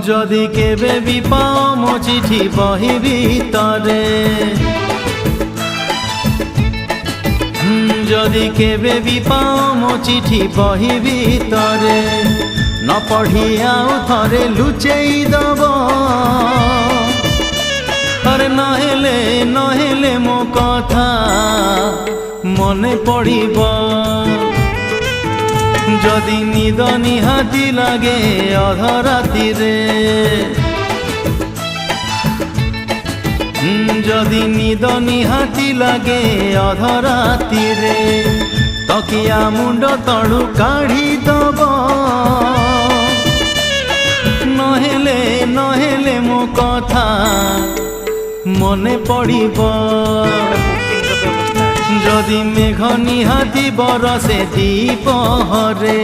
যদি কেবে বি পাও মো চিঠি বহি ভিতরে, যদি কেবে বি পাও মো চিঠি বহি ভিতরে, ন পঢ়ি আউ থরে লুচেই দব। আরে নহেলে নহেলে মো কথা মনে পড়িব, যদি নিদ নিহাতি লাগে অধরাতিরে, যদি নিদ নিহাতি লাগে অধরাতিরে, তকিয়া মুন্ড তଳୁ কাঢ়ি দব। নহেলে নহেলে মো কথা মনে পড়িব, যদি মেঘ নিহাতি বরসে দ্বিপহরে।